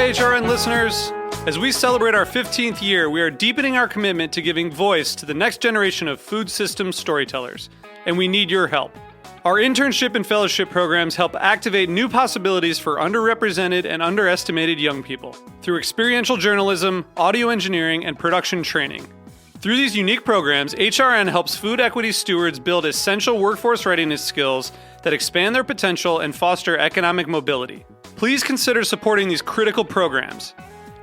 HRN listeners. As we celebrate our 15th year, we are deepening our commitment to giving voice to the next generation of food systems storytellers, and we need your help. Our internship and fellowship programs help activate new possibilities for underrepresented and underestimated young people through experiential journalism, audio engineering, and production training. Through these unique programs, HRN helps food equity stewards build essential workforce readiness skills that expand their potential and foster economic mobility. Please consider supporting these critical programs.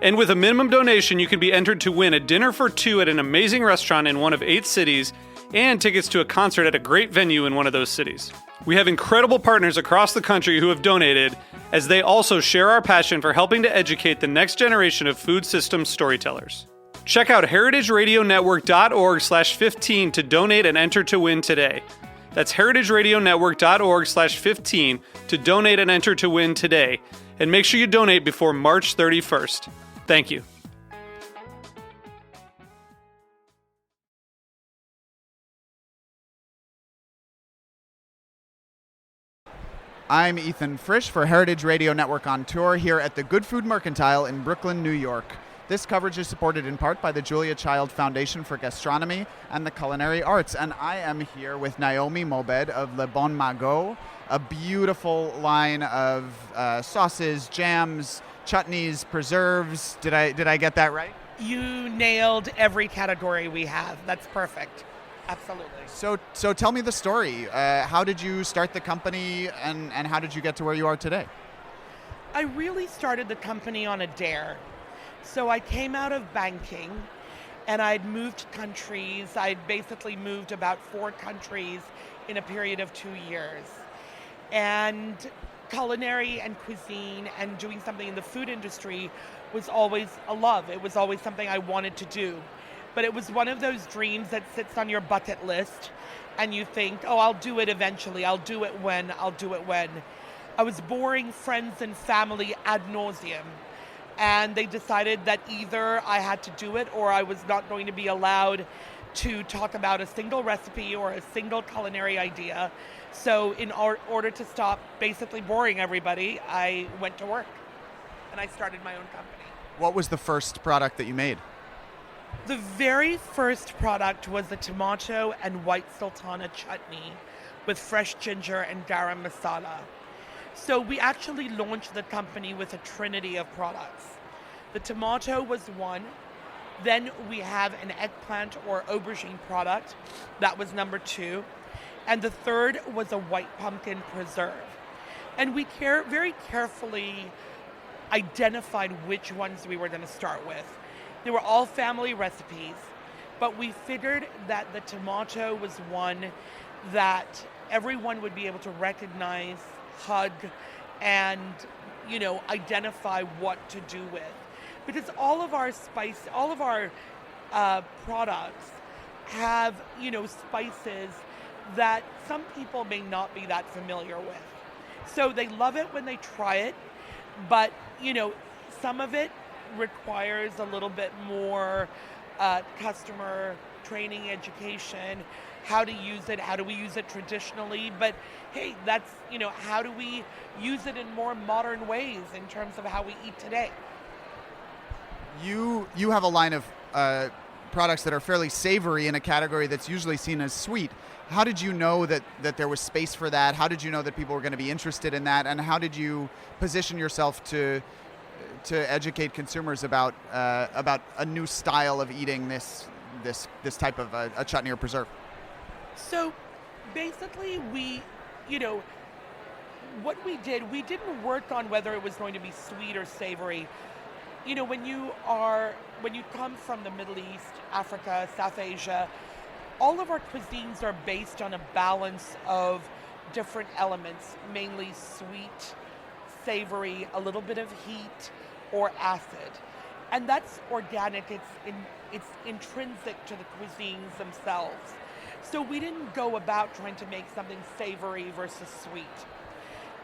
And with a minimum donation, you can be entered to win a dinner for two at an amazing restaurant in one of 8 cities and tickets to a concert at a great venue in one of those cities. We have incredible partners across the country who have donated, as they also share our passion for helping to educate the next generation of food systems storytellers. Check out heritageradionetwork.org/15 to donate and enter to win today. That's heritageradionetwork.org/15 to donate and enter to win today. And make sure you donate before March 31st. Thank you. I'm Ethan Frisch for Heritage Radio Network on tour here at the Good Food Mercantile in Brooklyn, New York. This coverage is supported in part by the Julia Child Foundation for Gastronomy and the Culinary Arts, and I am here with Naomi Mobed of Le Bon Magot, a beautiful line of sauces, jams, chutneys, preserves. Did I get that right? You nailed every category we have. That's perfect. Absolutely. So tell me the story. How did you start the company, and how did you get to where you are today? I really started the company on a dare. So I came out of banking, and I'd moved countries. I'd basically moved about 4 countries in a period of 2 years. And culinary and cuisine and doing something in the food industry was always a love. It was always something I wanted to do. But it was one of those dreams that sits on your bucket list, and you think, oh, I'll do it eventually. I'll do it when. I was boring friends and family ad nauseum. And they decided that either I had to do it or I was not going to be allowed to talk about a single recipe or a single culinary idea. So in order to stop basically boring everybody, I went to work and I started my own company. What was the first product that you made? The very first product was the tomato and white sultana chutney with fresh ginger and garam masala. So we actually launched the company with a trinity of products. The tomato was one. Then we have an eggplant or aubergine product. That was number 2. And the third was a white pumpkin preserve. And we very carefully identified which ones we were going to start with. They were all family recipes, but we figured that the tomato was one that everyone would be able to recognize, hug, and identify what to do with, because all of our products have spices that some people may not be that familiar with. So they love it when they try it, but some of it requires a little bit more customer training, education. How to use it, how do we use it traditionally, but hey, that's, how do we use it in more modern ways in terms of how we eat today? You have a line of products that are fairly savory in a category that's usually seen as sweet. How did you know that there was space for that? How did you know that people were going to be interested in that? And how did you position yourself to educate consumers about a new style of eating this type of a chutney or preserve? So basically what we didn't work on whether it was going to be sweet or savory. When you come from the Middle East, Africa, South Asia, all of our cuisines are based on a balance of different elements, mainly sweet, savory, a little bit of heat, or acid. And that's organic, it's intrinsic to the cuisines themselves. So we didn't go about trying to make something savory versus sweet.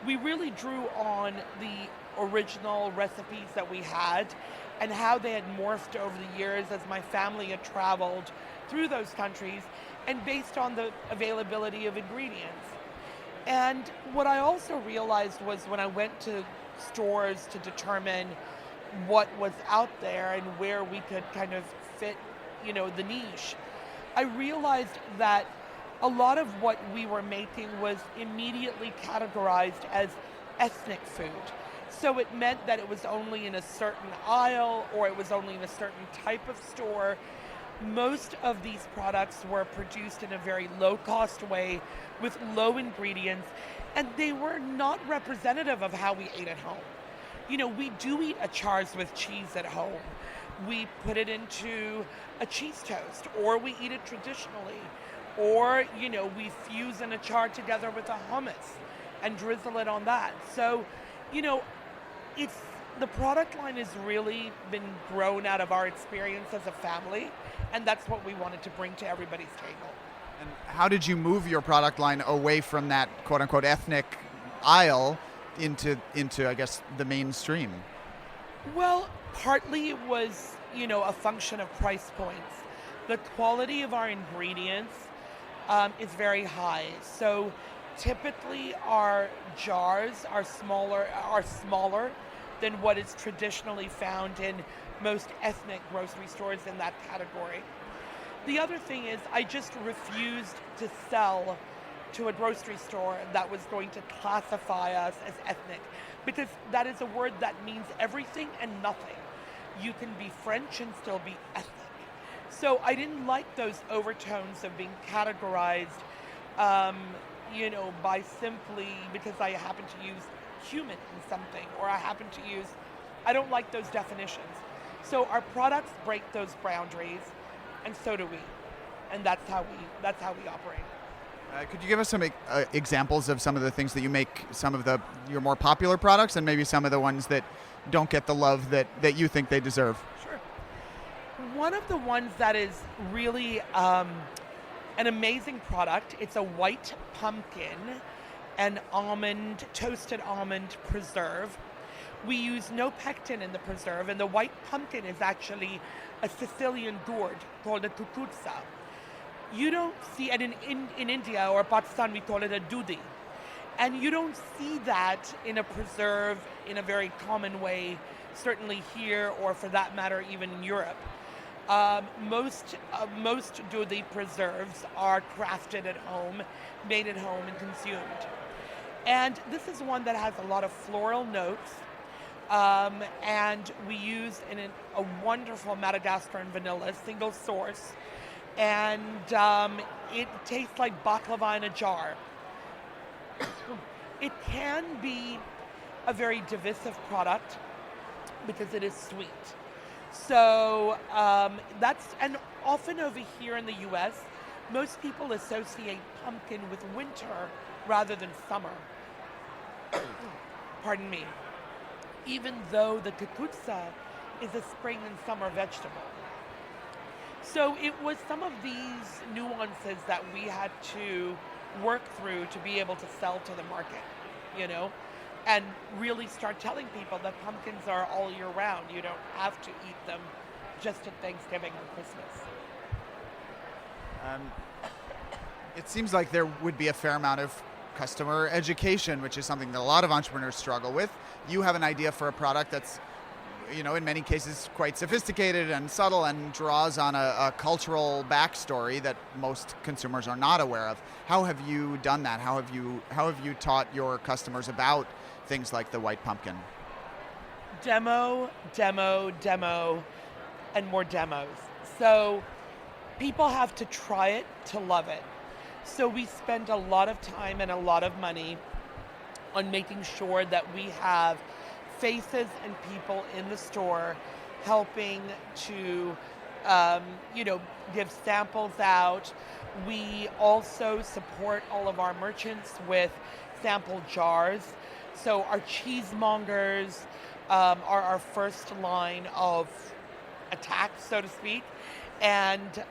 We really drew on the original recipes that we had and how they had morphed over the years as my family had traveled through those countries and based on the availability of ingredients. And what I also realized was when I went to stores to determine what was out there and where we could kind of fit, the niche, I realized that a lot of what we were making was immediately categorized as ethnic food. So it meant that it was only in a certain aisle or it was only in a certain type of store. Most of these products were produced in a very low-cost way with low ingredients, and they were not representative of how we ate at home. We do eat a chars with cheese at home. We put it into a cheese toast, or we eat it traditionally, or, we fuse an achar together with a hummus and drizzle it on that. So, the product line has really been grown out of our experience as a family, and that's what we wanted to bring to everybody's table. And how did you move your product line away from that quote-unquote ethnic aisle into I guess, the mainstream? Well, partly it was, a function of price points. The quality of our ingredients is very high. So typically our jars are smaller than what is traditionally found in most ethnic grocery stores in that category. The other thing is I just refused to sell to a grocery store that was going to classify us as ethnic, because that is a word that means everything and nothing. You can be French and still be ethnic. So I didn't like those overtones of being categorized, by simply because I happen to use human in something, or I don't like those definitions. So our products break those boundaries, and so do we. And that's how we operate. Could you give us some examples of some of the things that you make, some of your more popular products, and maybe some of the ones that don't get the love that you think they deserve? Sure. One of the ones that is really an amazing product, it's a white pumpkin and toasted almond preserve. We use no pectin in the preserve, and the white pumpkin is actually a Sicilian gourd called a cucuzza. You don't see, and in India or Pakistan we call it a dudi. And you don't see that in a preserve in a very common way, certainly here, or for that matter, even in Europe. Most dudi preserves are crafted at home, made at home, and consumed. And this is one that has a lot of floral notes, and we use a wonderful Madagascar and vanilla, single source, and it tastes like baklava in a jar. It can be a very divisive product because it is sweet. So and often over here in the US, most people associate pumpkin with winter rather than summer. Pardon me. Even though the cucuzza is a spring and summer vegetable. So it was some of these nuances that we had to work through to be able to sell to the market, and really start telling people that pumpkins are all year round. You don't have to eat them just at Thanksgiving or Christmas. It seems like there would be a fair amount of customer education, which is something that a lot of entrepreneurs struggle with. You have an idea for a product that's, in many cases quite sophisticated and subtle and draws on a cultural backstory that most consumers are not aware of. How have you done that? How have you taught your customers about things like the white pumpkin? Demo, and more demos. So people have to try it to love it. So we spend a lot of time and a lot of money on making sure that we have faces and people in the store helping to, give samples out. We also support all of our merchants with sample jars. So our cheesemongers are our first line of attack, so to speak, and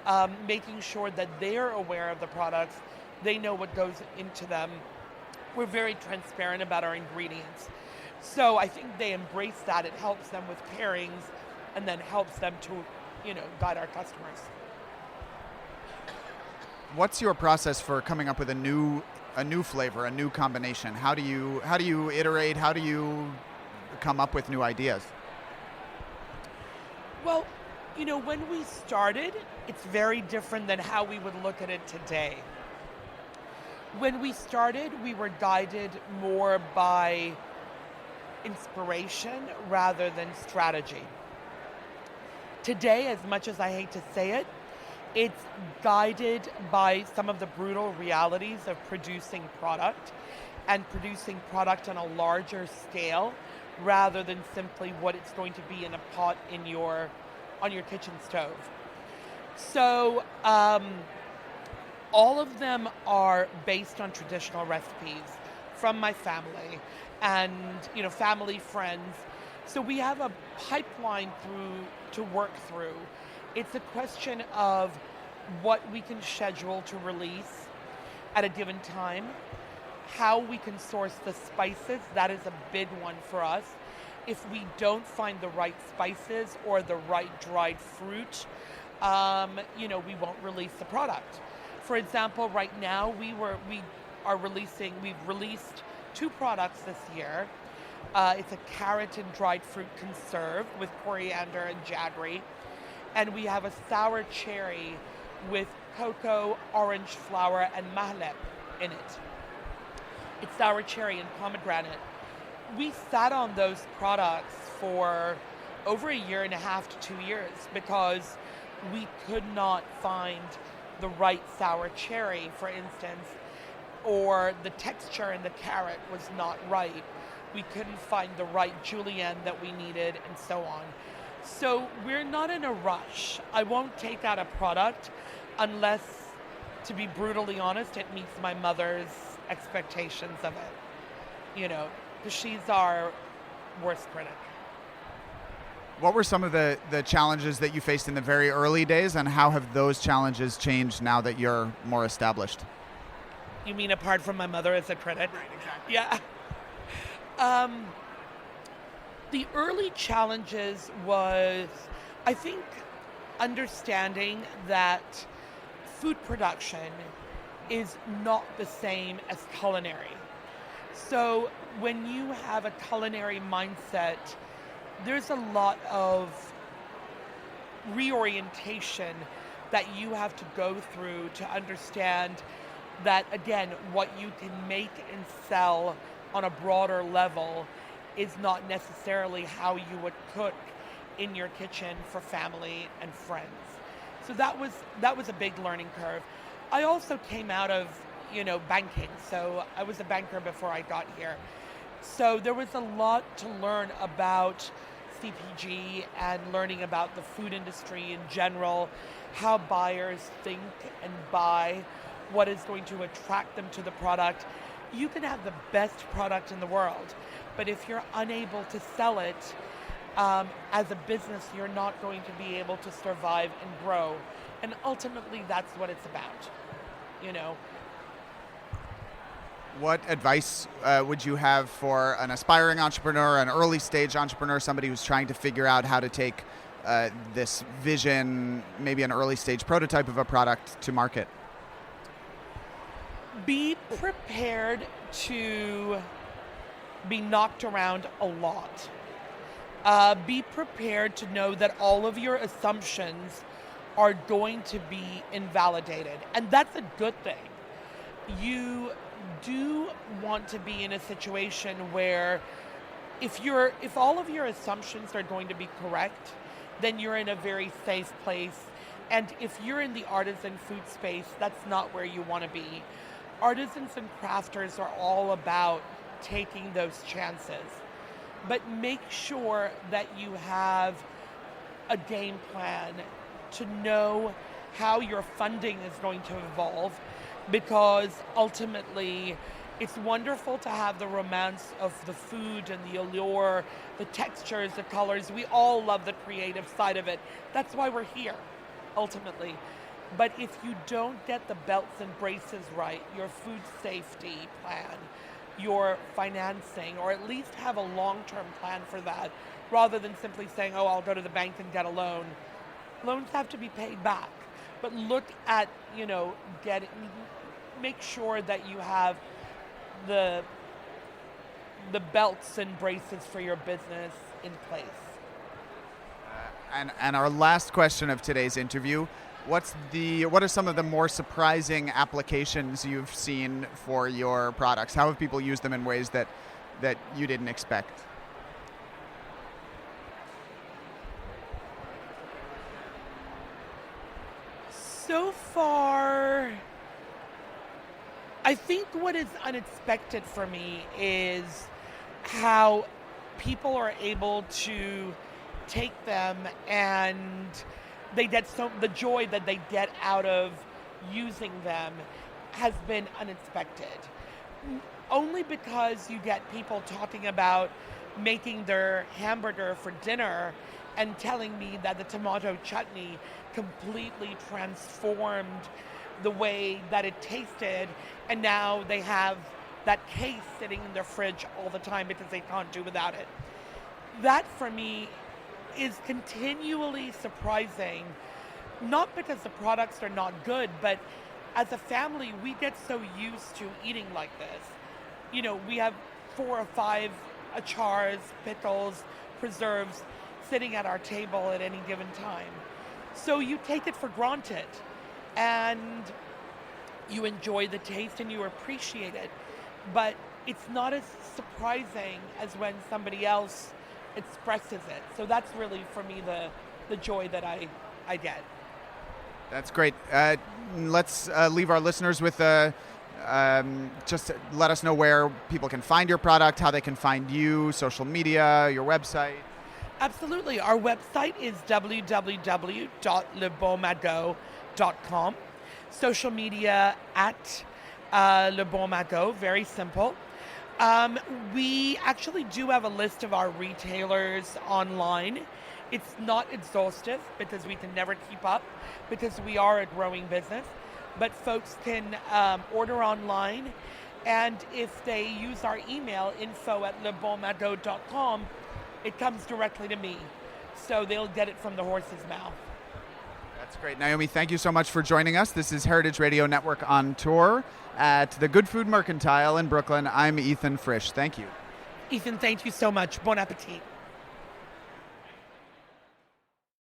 making sure that they're aware of the products, they know what goes into them. We're very transparent about our ingredients. So I think they embrace that. It helps them with pairings and then helps them to, guide our customers. What's your process for coming up with a new flavor, a new combination? How do you iterate? How do you come up with new ideas? Well, when we started, it's very different than how we would look at it today. When we started, we were guided more by inspiration rather than strategy. Today, as much as I hate to say it, it's guided by some of the brutal realities of producing product and producing product on a larger scale rather than simply what it's going to be in a pot on your kitchen stove. So all of them are based on traditional recipes from my family and family, friends. So we have a pipeline to work through. It's a question of what we can schedule to release at a given time, how we can source the spices. That is a big one for us. If we don't find the right spices or the right dried fruit, we won't release the product. For example, right now we've released 2 products this year. It's a carrot and dried fruit conserve with coriander and jaggery. And we have a sour cherry with cocoa, orange flower, and mahlep in it. It's sour cherry and pomegranate. We sat on those products for over 1.5 to 2 years because we could not find the right sour cherry, for instance, or the texture in the carrot was not right. We couldn't find the right julienne that we needed, and so on. So we're not in a rush. I won't take out a product unless, to be brutally honest, it meets my mother's expectations of it. Because she's our worst critic. What were some of the challenges that you faced in the very early days, and how have those challenges changed now that you're more established? You mean apart from my mother as a critic? Right, exactly. Yeah. The early challenges was, I think, understanding that food production is not the same as culinary. So when you have a culinary mindset, there's a lot of reorientation that you have to go through to understand that, again, what you can make and sell on a broader level is not necessarily how you would cook in your kitchen for family and friends. So that was a big learning curve. I also came out of, banking. So I was a banker before I got here. So there was a lot to learn about CPG and learning about the food industry in general, how buyers think and buy, what is going to attract them to the product. You can have the best product in the world, but if you're unable to sell it as a business, you're not going to be able to survive and grow. And ultimately, that's what it's about, What advice would you have for an aspiring entrepreneur, an early stage entrepreneur, somebody who's trying to figure out how to take this vision, maybe an early stage prototype of a product, to market? Be prepared to be knocked around a lot. Be prepared to know that all of your assumptions are going to be invalidated. And that's a good thing. You do want to be in a situation where if all of your assumptions are going to be correct, then you're in a very safe place. And if you're in the artisan food space, that's not where you want to be. Artisans and crafters are all about taking those chances. But make sure that you have a game plan to know how your funding is going to evolve, because ultimately it's wonderful to have the romance of the food and the allure, the textures, the colors. We all love the creative side of it. That's why we're here, ultimately. But if you don't get the belts and braces right, your food safety plan, your financing, or at least have a long-term plan for that, rather than simply saying, oh, I'll go to the bank and get a loan. Loans have to be paid back. But look at, make sure that you have the belts and braces for your business in place. And our last question of today's interview, what are some of the more surprising applications you've seen for your products? How have people used them in ways that you didn't expect? So far, I think what is unexpected for me is how people are able to take them and the joy that they get out of using them has been unexpected. Only because you get people talking about making their hamburger for dinner and telling me that the tomato chutney completely transformed the way that it tasted, and now they have that case sitting in their fridge all the time because they can't do without it. That for me is continually surprising, not because the products are not good, but as a family, we get so used to eating like this. You know, we have 4 or 5 achars, pickles, preserves sitting at our table at any given time. So you take it for granted and you enjoy the taste and you appreciate it. But it's not as surprising as when somebody else expresses it. So that's really, for me, the joy that I get. That's great. Let's leave our listeners with just let us know where people can find your product, how they can find you, social media, your website. Absolutely. Our website is www.lebonmagot.com. Social media at Le Bon Magot, very simple. We actually do have a list of our retailers online. It's not exhaustive because we can never keep up because we are a growing business. But folks can order online, and if they use our email, info@lebonmagot.com, it comes directly to me. So they'll get it from the horse's mouth. That's great. Naomi, thank you so much for joining us. This is Heritage Radio Network on tour at the Good Food Mercantile in Brooklyn. I'm Ethan Frisch. Thank you. Ethan, thank you so much. Bon appetit.